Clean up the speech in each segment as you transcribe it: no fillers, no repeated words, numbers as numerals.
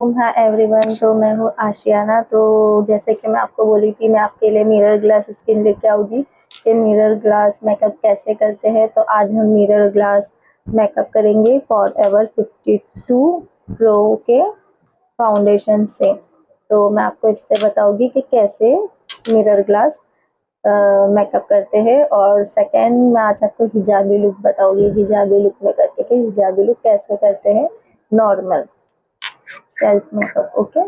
हाँ एवरीवन, तो मैं हूँ आशियाना। तो जैसे कि मैं आपको बोली थी, मैं आपके लिए मिरर ग्लास स्किन लेके आऊँगी कि मिरर ग्लास मेकअप कैसे करते हैं। तो आज हम मिरर ग्लास मेकअप करेंगे फॉरएवर 52 प्रो के फाउंडेशन से। तो मैं आपको इससे बताऊंगी कि कैसे मिरर ग्लास मेकअप करते हैं। और सेकंड, मैं आज आपको हिजाबी लुक बताऊंगी, हिजाबी लुक में करके कि हिजाबी लुक कैसे करते हैं नॉर्मल सेल्फ मेकअप। ओके,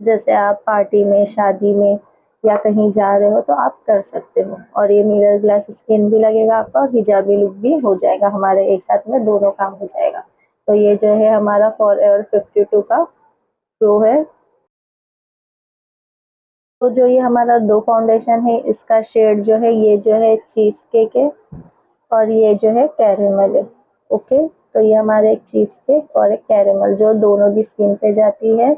जैसे आप पार्टी में, शादी में या कहीं जा रहे हो तो आप कर सकते हो। और ये मिरर ग्लास स्किन भी लगेगा आपका और हिजाबी लुक भी हो जाएगा, हमारे एक साथ में दोनों काम हो जाएगा। तो ये जो है हमारा फॉरएवर 52 का प्रो है। तो जो ये हमारा दो फाउंडेशन है, इसका शेड जो है, ये जो है चीज केक है और ये जो है कैरेमल है। ओके, तो ये हमारा एक चीज केक और एक कैरेमल जो दोनों भी स्किन पे जाती है।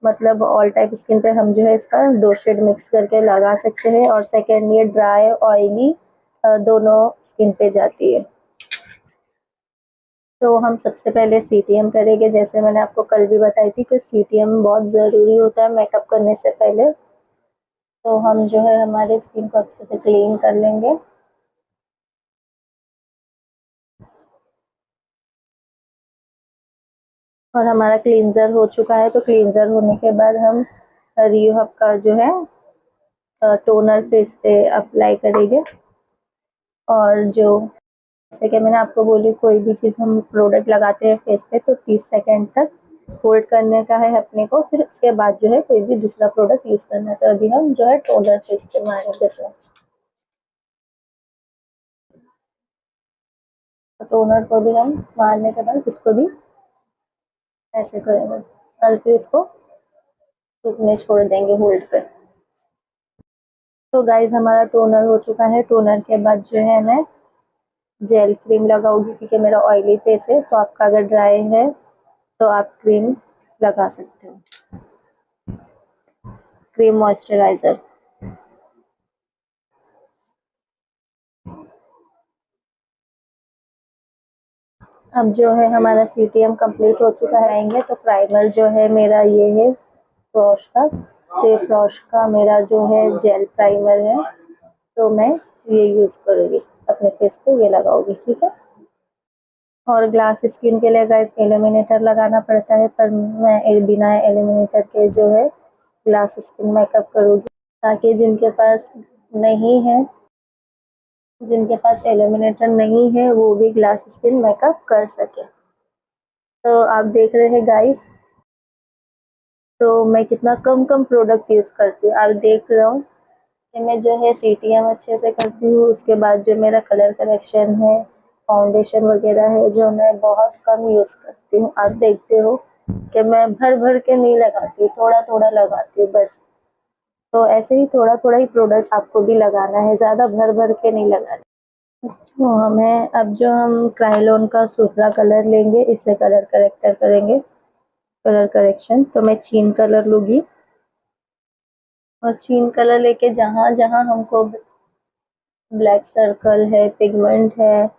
मतलब ऑल टाइप स्किन पे हम जो है इसका दो शेड मिक्स करके लगा सकते हैं। और सेकेंड, ये ड्राई ऑयली दोनों स्किन पे जाती है। तो हम सबसे पहले सीटीएम करेंगे, जैसे मैंने आपको कल भी बताई थी कि सीटीएम बहुत ज़रूरी होता है मेकअप करने से पहले। तो हम जो है हमारे स्किन को अच्छे से क्लीन कर लेंगे। और हमारा क्लींजर हो चुका है। तो क्लींजर होने के बाद हम रियोहब का जो है टोनर फेस पे अप्लाई करेंगे। और जो, जैसे कि मैंने आपको बोली, कोई भी चीज़ हम प्रोडक्ट लगाते हैं फेस पे तो 30 सेकेंड तक होल्ड करने का है अपने को, फिर उसके बाद जो है कोई भी दूसरा प्रोडक्ट यूज करना है। तो अभी हम जो है टोनर फेस पे मारेंगे। तो टोनर को भी हम मारने के बाद इसको भी ऐसे करेंगे और फिर इसको सूखने छोड़ देंगे होल्ड पे। तो गाइज हमारा टोनर हो चुका है। टोनर के बाद जो है मैं जेल क्रीम लगाऊंगी, क्योंकि मेरा ऑयली फेस है। तो आपका अगर ड्राई है तो आप क्रीम लगा सकते हो, क्रीम मॉइस्चराइजर। अब जो है हमारा सीटीएम कंप्लीट हो चुका है। आएंगे तो प्राइमर जो है मेरा ये है फ्रॉश का। तो ये फ्रॉश का मेरा जो है जेल प्राइमर है। तो मैं ये यूज करूँगी अपने फेस पे, ये लगाऊंगी, ठीक है। और ग्लास स्किन के लिए गाइस एलिमिनेटर लगाना पड़ता है, पर मैं बिना एलिमिनेटर के जो है ग्लास स्किन मेकअप करूँगी, ताकि जिनके पास एलिमिनेटर नहीं है वो भी ग्लास स्किन मेकअप कर सके। तो आप देख रहे हैं गाइस, तो मैं कितना कम कम प्रोडक्ट यूज करती हूँ। आप देख रहे हो कि मैं जो है सीटीएम अच्छे से करती हूँ। उसके बाद जो मेरा कलर करेक्शन है, फाउंडेशन वगैरह है, जो मैं बहुत कम यूज करती हूँ। आप देखते हो कि मैं भर भर के नहीं लगाती, थोड़ा थोड़ा लगाती हूँ बस। तो ऐसे ही थोड़ा थोड़ा ही प्रोडक्ट आपको भी लगाना है, ज्यादा भर भर के नहीं लगाना। अच्छा, हमें अब जो हम क्रायोलॉन का सुपरा कलर लेंगे, इससे कलर करेक्टर करेंगे, कलर करेक्शन। तो मैं छीन कलर लूंगी और छीन कलर लेके जहां जहां हमको ब्लैक सर्कल है, पिगमेंट है,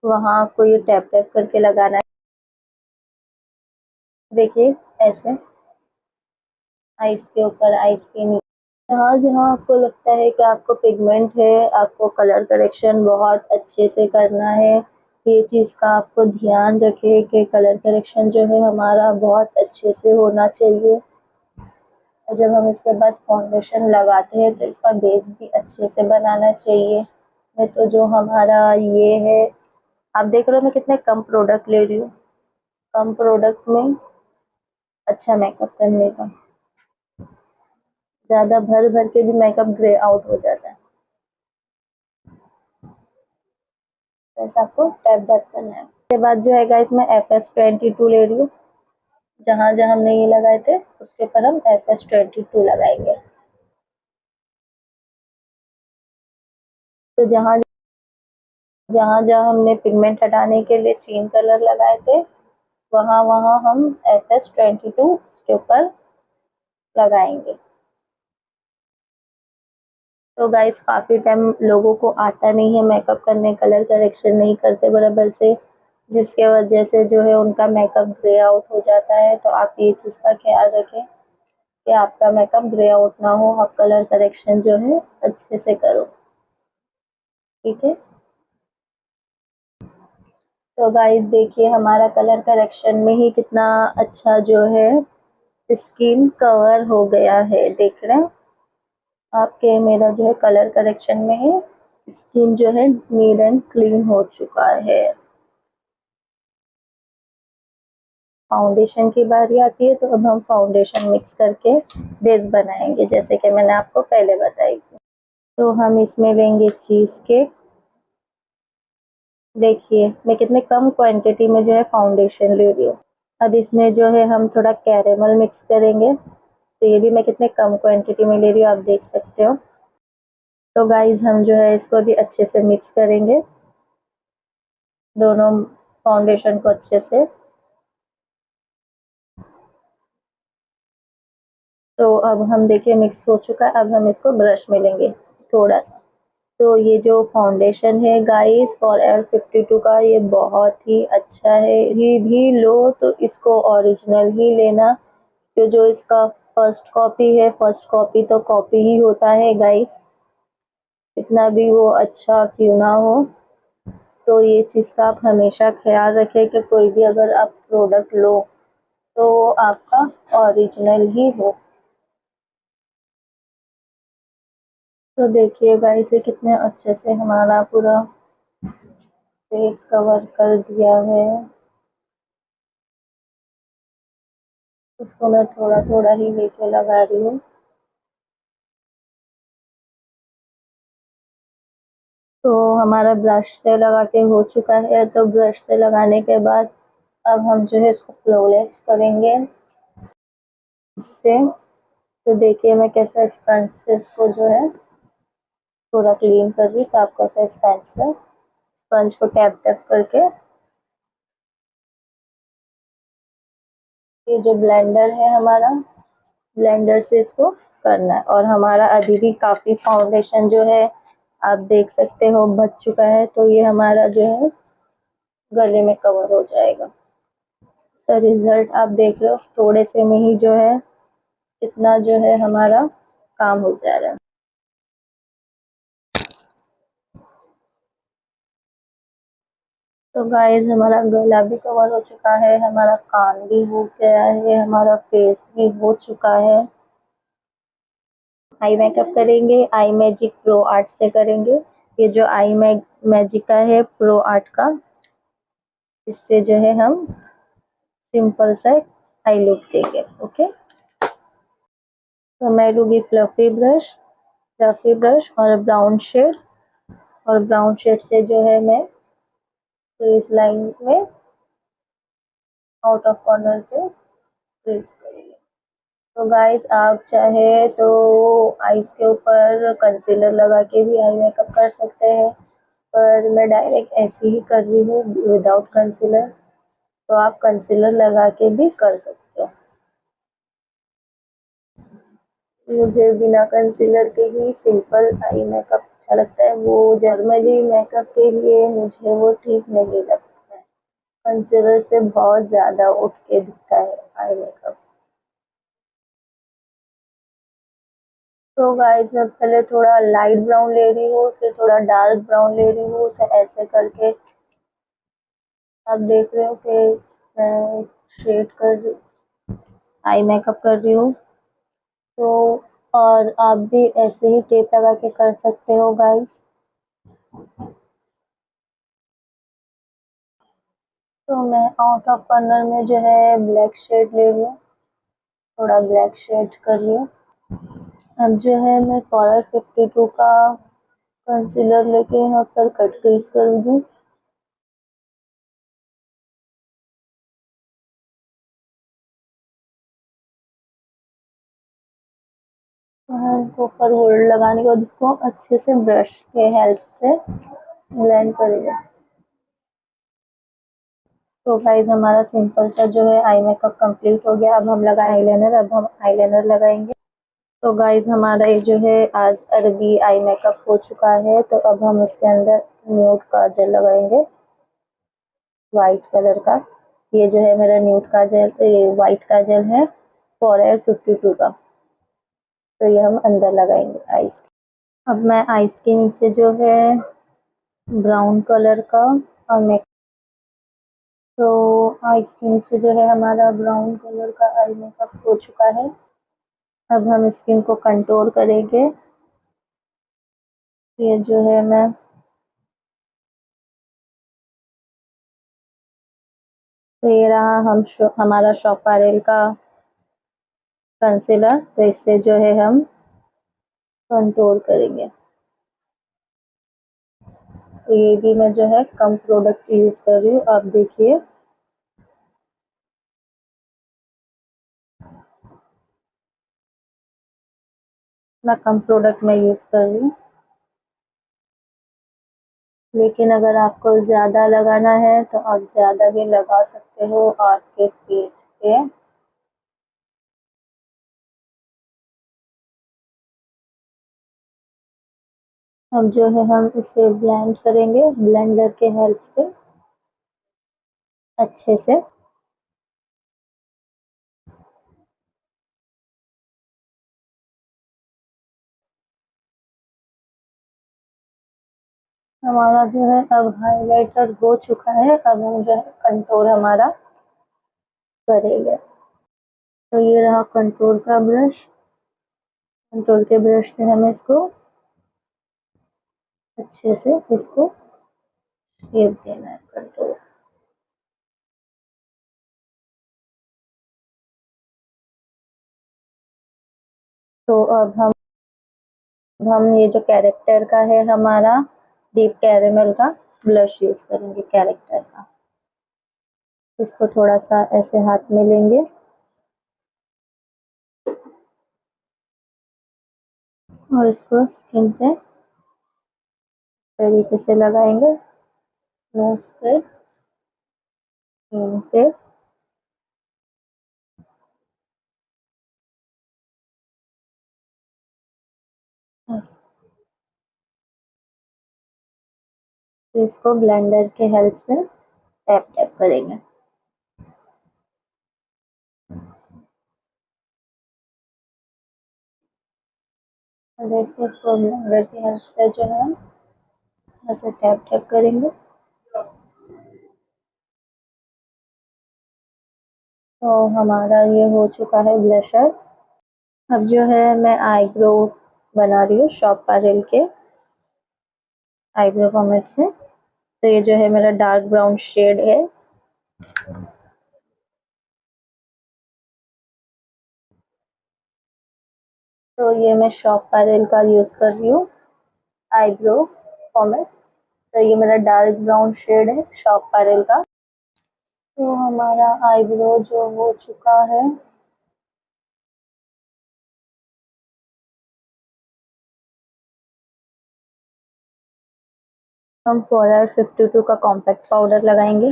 वहां आपको ये टैप टैप करके लगाना है। देखिए ऐसे, आइस के ऊपर, आइस के नीचे, जहाँ जहाँ आपको लगता है कि आपको पिगमेंट है, आपको कलर करेक्शन बहुत अच्छे से करना है, ये चीज़ का आपको ध्यान रखें कि कलर करेक्शन जो है हमारा बहुत अच्छे से होना चाहिए। और जब हम इसके बाद फाउंडेशन लगाते हैं तो इसका बेस भी अच्छे से बनाना चाहिए। नहीं तो जो हमारा ये है, आप देख रहे हो मैं कितने कम प्रोडक्ट ले रही हूँ, कम प्रोडक्ट में अच्छा मेकअप करने का। ज़्यादा भर भर के भी मेकअप ग्रे आउट हो जाता है। तो ऐसा आपको टैप टैप करना है। उसके बाद जो है गाइस, मैं FS22 ले रही हूँ। जहाँ जहाँ हमने ये लगाए थे उसके ऊपर हम FS22 लगाएंगे। तो जहाँ जहाँ जहाँ हमने पिगमेंट हटाने के लिए चीन कलर लगाए थे, वहाँ वहाँ हम FS22 उसके ऊपर लगाएंगे। तो गाइस काफ़ी टाइम लोगों को आता नहीं है मेकअप करने, कलर करेक्शन नहीं करते बराबर से। जिसके वजह से जो है उनका मेकअप ग्रे आउट हो जाता है। तो आप ये चीज़ का ख्याल रखें कि आपका मेकअप ग्रे आउट ना हो, आप कलर करेक्शन जो है अच्छे से करो, ठीक है। तो गाइस देखिए हमारा कलर करेक्शन में ही कितना अच्छा जो है स्किन कवर हो गया है, देख रहे हैं आपके, मेरा जो है कलर करेक्शन में ही स्किन जो है नीट एंड क्लीन हो चुका है। फाउंडेशन की बारी आती है, तो अब हम फाउंडेशन मिक्स करके बेस बनाएंगे, जैसे कि मैंने आपको पहले बताई थी। तो हम इसमें लेंगे चीज़ केक। देखिए मैं कितने कम क्वांटिटी में जो है फाउंडेशन ले रही हूँ। अब इसमें जो है हम थोड़ा कैरेमल मिक्स करेंगे, तो ये भी मैं कितने कम क्वांटिटी में ले रही हूँ, आप देख सकते हो। तो गाइज हम जो है इसको भी अच्छे से मिक्स करेंगे, दोनों फाउंडेशन को अच्छे से। तो अब हम देखिए मिक्स हो चुका है, अब हम इसको ब्रश में लेंगे थोड़ा सा। तो ये जो फाउंडेशन है गाइस फॉरएवर 52 का, ये बहुत ही अच्छा है। ये भी लो तो इसको ओरिजिनल ही लेना, तो जो इसका फर्स्ट कॉपी है, फर्स्ट कॉपी तो कॉपी ही होता है गाइस, इतना भी वो अच्छा क्यों ना हो। तो ये चीज़ का आप हमेशा ख्याल रखें कि कोई भी अगर आप प्रोडक्ट लो तो आपका ओरिजिनल ही हो। तो देखिए गाइस ये कितने अच्छे से हमारा पूरा फेस कवर कर दिया है। इसको मैं थोड़ा थोड़ा ही लेके लगा रही हूँ। तो हमारा ब्रश से लगा के हो चुका है, तो ब्रश से लगाने के बाद अब हम जो है इसको फ्लोलेस करेंगे इससे। तो देखिए मैं कैसा स्पंज से इसको जो है थोड़ा क्लीन कर रही, तो आप कैसा स्पंज से स्पंज को टैप टैप करके, ये जो ब्लेंडर है हमारा, ब्लेंडर से इसको करना है। और हमारा अभी भी काफ़ी फाउंडेशन जो है आप देख सकते हो बच चुका है, तो ये हमारा जो है गले में कवर हो जाएगा। तो रिजल्ट आप देख रहे हो, थोड़े से में ही जो है इतना जो है हमारा काम हो जा रहा है। तो गाइस हमारा गला भी कवर हो चुका है, हमारा कान भी हो गया है, हमारा फेस भी हो चुका है। आई मेकअप करेंगे आई मैजिक प्रो आर्ट से करेंगे। ये जो आई मैजिक का है प्रो आर्ट का, इससे जो है हम सिंपल सा आई लुक देंगे, ओके। तो मैं लूँगी फ्लफी ब्रश और ब्राउन शेड, और ब्राउन शेड से जो है मैं फेस लाइन में आउट ऑफ कॉर्नर पे ट्रेस करेंगे। तो गाइस आप चाहे तो आईज के ऊपर कंसीलर लगा के भी आई मेकअप कर सकते हैं, पर मैं डायरेक्ट ऐसे ही कर रही हूँ विदाउट कंसीलर। तो आप कंसीलर लगा के भी कर सकते हो। मुझे बिना कंसीलर के ही सिंपल आई मेकअप अच्छा लगता है, वो नॉर्मली मेकअप के लिए मुझे वो ठीक नहीं लगता है। कंसीलर से बहुत ज़्यादा उठ के दिखता है आई मेकअप। तो गाइस मैं पहले थोड़ा लाइट ब्राउन ले रही हूँ, फिर थोड़ा डार्क ब्राउन ले रही हूँ, तो ऐसे करके आप देख रहे हो कि मैं शेड कर आई मेकअप कर रही हूँ। तो और आप भी ऐसे ही टेप लगा के कर सकते हो गाइस। तो मैं आउट ऑफ कॉर्नर में जो है ब्लैक शेड ले रही हूँ, थोड़ा ब्लैक शेड कर रही हूँ। अब जो है मैं फॉरएवर 52 का कंसीलर लेके यहाँ पर कट क्रीज करूँगी। ऊपर होल्ड लगाने के बाद इसको अच्छे से ब्रश के हेल्प से ब्लेंड करेंगे। तो गाइस हमारा सिंपल सा जो है आई मेकअप कंप्लीट हो गया। अब हम लगाए आईलाइनर, अब हम आईलाइनर लगाएंगे। तो गाइस हमारा ये जो है आज अरबी आई मेकअप हो चुका है, तो अब हम इसके अंदर न्यूड काजल लगाएंगे। वाइट कलर का। ये जो है मेरा न्यूड काजल, ये वाइट काजल है फॉरएवर 52 का। तो ये हम अंदर लगाएंगे आईज। अब मैं आईज के नीचे जो है ब्राउन कलर का और मैं तो आईज के नीचे जो है हमारा ब्राउन कलर का आई मेकअप हो चुका है। अब हम स्किन को कंटूर करेंगे। ये जो है मैं तो ये रहा हमारा शॉप पारेल का कंसीलर। तो इससे जो है हम कंटूर करेंगे। तो ये भी मैं जो है कम प्रोडक्ट यूज कर रही हूँ, आप देखिए। ना कम प्रोडक्ट मैं यूज कर रही हूँ, लेकिन अगर आपको ज्यादा लगाना है तो आप ज्यादा भी लगा सकते हो आपके फेस पे। अब जो है हम इसे ब्लेंड करेंगे ब्लेंडर के हेल्प से अच्छे से। हमारा जो है अब हाइलाइटर हो चुका है। अब हम जो है कंटूर हमारा करेंगे। तो ये रहा कंटूर का ब्रश। कंटूर के ब्रश से हमें इसको अच्छे से इसको शेप देना है कंटूर। तो अब हम ये जो कैरेक्टर का है हमारा डीप कैरेमल का ब्लश यूज करेंगे कैरेक्टर का। इसको थोड़ा सा ऐसे हाथ में लेंगे और इसको स्किन पे तरीके से लगाएंगे। नोज पे, स्किन पे। बस। तो इसको ब्लेंडर के हेल्प से टैप टैप करेंगे। और देखिए इसको ब्लेंडर की हेल्प से जो है ऐसे टैप टैप करेंगे। तो हमारा ये हो चुका है ब्लशर। अब जो है मैं आईब्रो बना रही हूँ शॉप पारेल के आईब्रो पॉमेट से। तो ये जो है मेरा डार्क ब्राउन शेड है। तो ये मैं शॉप पारेल का यूज कर रही हूँ आईब्रो पॉमेट। तो ये मेरा डार्क ब्राउन शेड है शॉप पारेल का। तो हमारा आईब्रो जो हो चुका है। हम फॉरएवर 52 का कॉम्पैक्ट पाउडर लगाएंगे।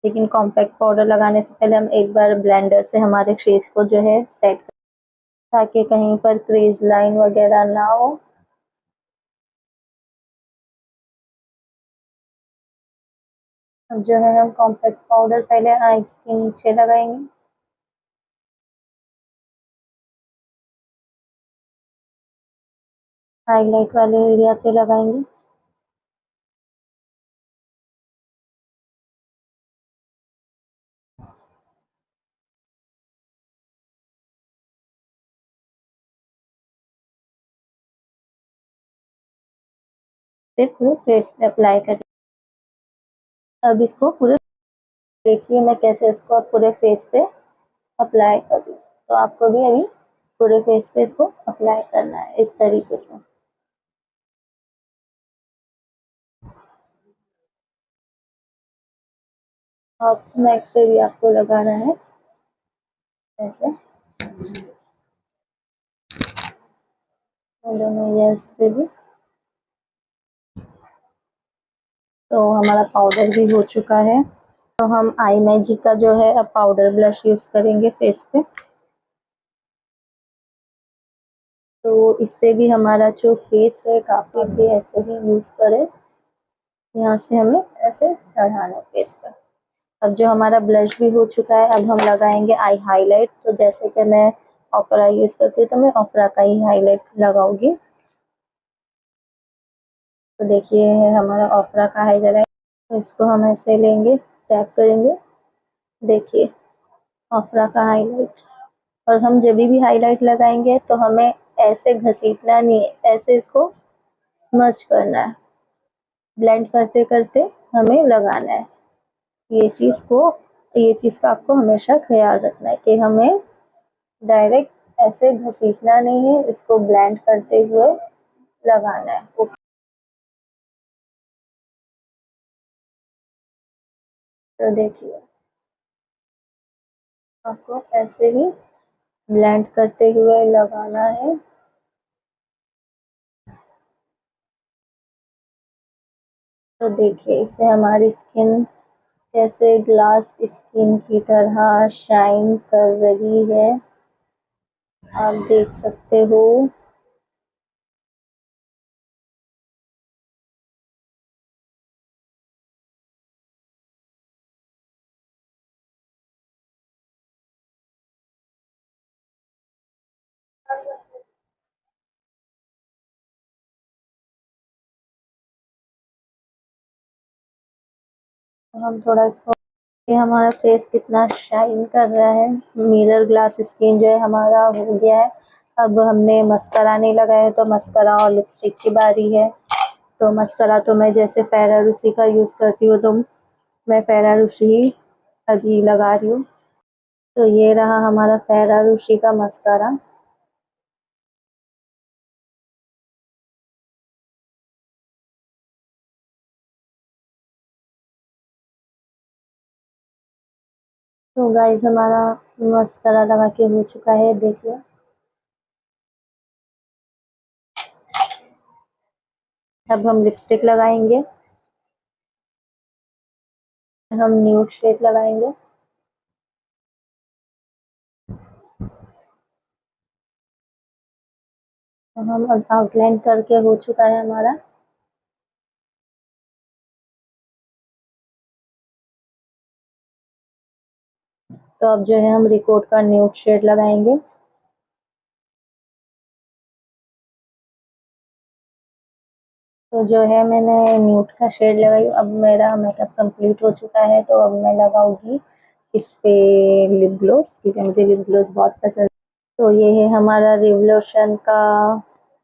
लेकिन कॉम्पैक्ट पाउडर लगाने से पहले हम एक बार ब्लेंडर से हमारे फेस को जो है सेट, ताकि कहीं पर क्रीज लाइन वगैरह ना हो। अब जो है हम कॉम्पैक्ट पाउडर पहले आईज के नीचे लगाएंगे। हाईलाइट वाले एरिया पे लगाएंगे। फिर पूरे फेस पे अप्लाई करें। अब इसको पूरे देखिए मैं कैसे इसको पूरे फेस पे अप्लाई कर रही हूँ। तो आपको भी अभी पूरे फेस पे इसको अप्लाई करना है इस तरीके से। और नेक पे भी आपको लगाना है ऐसे, दोनों ईयर्स पे भी। तो हमारा पाउडर भी हो चुका है। तो हम आई मैजिक का जो है अब पाउडर ब्लश यूज करेंगे फेस पे। तो इससे भी हमारा जो फेस है काफी भी ऐसे ही यूज करें। यहाँ से हमें ऐसे चढ़ाना है फेस पर। अब जो हमारा ब्लश भी हो चुका है, अब हम लगाएंगे आई हाईलाइट। तो जैसे कि मैं ऑपरा यूज करती हूँ तो मैं ऑपरा का ही हाईलाइट लगाऊंगी। तो देखिए है हमारा ऑपरा का हाईलाइट। तो इसको हम ऐसे लेंगे, टैप करेंगे, देखिए ऑपरा का हाईलाइट। और हम जब भी हाईलाइट लगाएंगे तो हमें ऐसे घसीटना नहीं है, ऐसे इसको स्मच करना है, ब्लेंड करते करते हमें लगाना है। ये चीज़ को ये चीज़ का आपको हमेशा ख्याल रखना है कि हमें डायरेक्ट ऐसे घसीटना नहीं है, इसको ब्लेंड करते हुए लगाना है। तो देखिए आपको ऐसे ही ब्लेंड करते हुए लगाना है। तो देखिए इससे हमारी स्किन कैसे ग्लास स्किन की तरह शाइन कर रही है, आप देख सकते हो। हम थोड़ा इसको, ये हमारा फेस कितना शाइन कर रहा है, मिरर ग्लास स्किन जो है हमारा हो गया है। अब हमने मस्करा नहीं लगाया है तो मस्करा और लिपस्टिक की बारी है। तो मस्करा तो मैं जैसे फेरारूसी का यूज़ करती हूँ, तो मैं फेरारूसी ही अभी लगा रही हूँ। तो ये रहा हमारा फेरारूसी का मस्करा। तो गाइस हमारा मस्करा लगा के हो चुका है, देखिए। अब हम लिपस्टिक लगाएंगे, हम न्यूड शेड लगाएंगे। तो हम अब आउटलाइन करके हो चुका है हमारा। तो अब जो है हम रिकोट का न्यूड शेड लगाएंगे। तो जो है मैंने न्यूड का शेड लगाई। अब मेरा मेकअप कंप्लीट हो चुका है, तो अब मैं लगाऊंगी इस पे लिप ग्लोस, क्योंकि मुझे लिप ग्लोस बहुत पसंद है। तो ये है हमारा रिवोल्यूशन का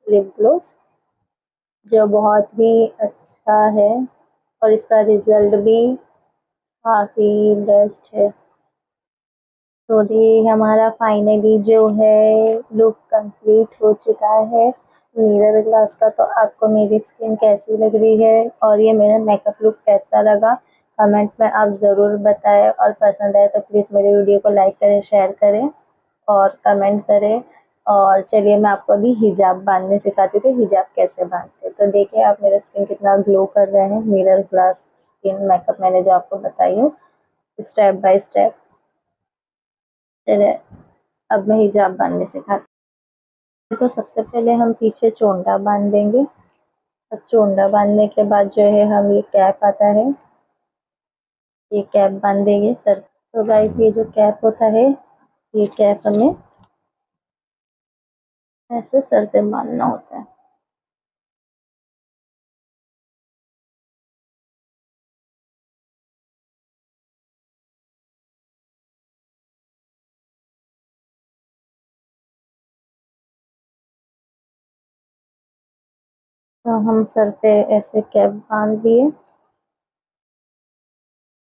लिप ग्लोस, जो बहुत ही अच्छा है और इसका रिजल्ट भी काफ़ी बेस्ट है। तो ये हमारा फाइनली जो है लुक कंप्लीट हो चुका है मिरर ग्लास का। तो आपको मेरी स्किन कैसी लग रही है और ये मेरा मेकअप लुक कैसा लगा, कमेंट में आप ज़रूर बताएं। और पसंद आए तो प्लीज़ मेरे वीडियो को लाइक करें, शेयर करें और कमेंट करें। और चलिए मैं आपको अभी हिजाब बांधने सिखाती हूँ कि हिजाब कैसे बांधते हैं। तो देखिए आप मेरा स्किन कितना ग्लो कर रहे हैं, मिरर ग्लास स्किन मेकअप मैंने जो आपको बताई हूँ स्टेप बाय स्टेप। चलिए अब मैं हिजाब बांधने सिखाती हूँ। तो सबसे पहले हम पीछे चोंडा बांध देंगे। अब चोंडा बांधने के बाद जो है हम ये कैप आता है, ये कैप बांध देंगे सर। तो गाइस ये जो कैप होता है, ये कैप हमें ऐसे सर पे बांधना होता है। तो हम सर पे ऐसे कैप बांध दिए।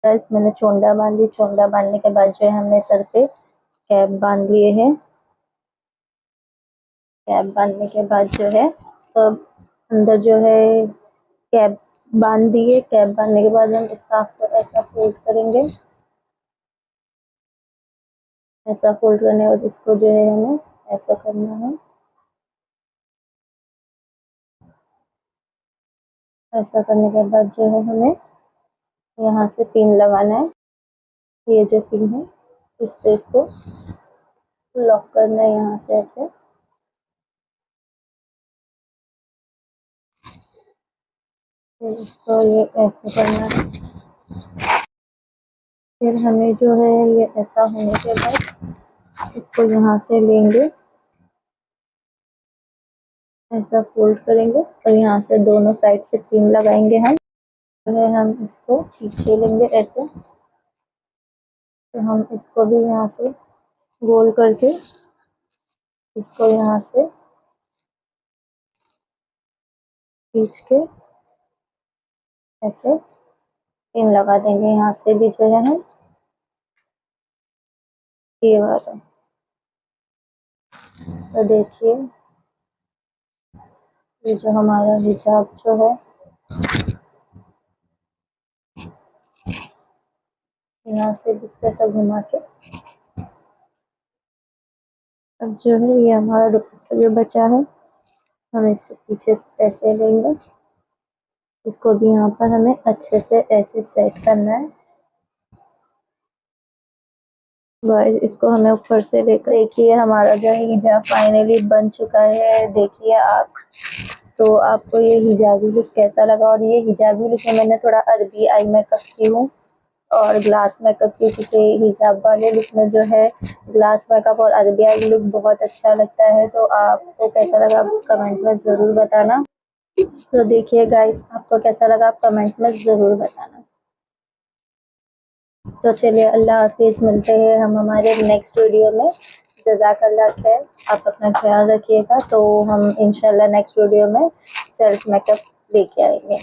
गाइस मैंने चोंडा बांध दी। चोंडा बांधने के बाद जो है हमने सर पे कैप बांध लिए हैं। कैप बांधने के बाद जो है तो अंदर जो है कैप बांध दिए। कैप बांधने के बाद हम स्कार्फ को ऐसा फोल्ड करेंगे। ऐसा फोल्ड करने के बाद इसको जो है हमें ऐसा करना है। ऐसा करने के बाद जो है हमें यहाँ से पिन लगाना है। ये जो पिन है इससे इसको लॉक करना है यहाँ से ऐसे। फिर इसको ये ऐसे करना है। फिर हमें जो है ये ऐसा होने के बाद इसको यहाँ से लेंगे, ऐसा फोल्ड करेंगे और यहाँ से दोनों साइड से पिन लगाएंगे। हम इसको पीछे लेंगे ऐसे, तो हम इसको भी यहाँ से गोल करके इसको यहाँ से खींच के ऐसे पिन लगा देंगे। यहाँ से भी जो है हम ये वाला, तो देखिए ये जो हमारा हिजाब जो है यहाँ से इसको ऐसा घुमा के, अब जो है ये हमारा दुपट्टा जो बचा है हम इसको पीछे से ऐसे लेंगे, इसको भी यहाँ पर हमें अच्छे से ऐसे सेट करना है। गाइस इसको हमें ऊपर से लेकर, देखिए हमारा जो है हिजाब फाइनली बन चुका है। देखिए आप, तो आपको ये हिजाबी लुक कैसा लगा? और ये हिजाबी लुक में मैंने थोड़ा अरबी आई मेकअप की हूँ और ग्लास मेकअप की, क्योंकि हिजाब वाले लुक में जो है ग्लास मेकअप और अरबी आई लुक बहुत अच्छा लगता है। तो आपको कैसा लगा आप कमेंट में ज़रूर बताना। तो देखिए गाइस आपको कैसा लगा आप कमेंट में ज़रूर बताना। तो चलिए अल्लाह हाफिज़, मिलते हैं हम हमारे नेक्स्ट वीडियो में। जज़ाकल्लाह खैर, आप अपना ख्याल रखिएगा। तो हम इंशाल्लाह नेक्स्ट वीडियो में सेल्फ मेकअप लेके आएंगे।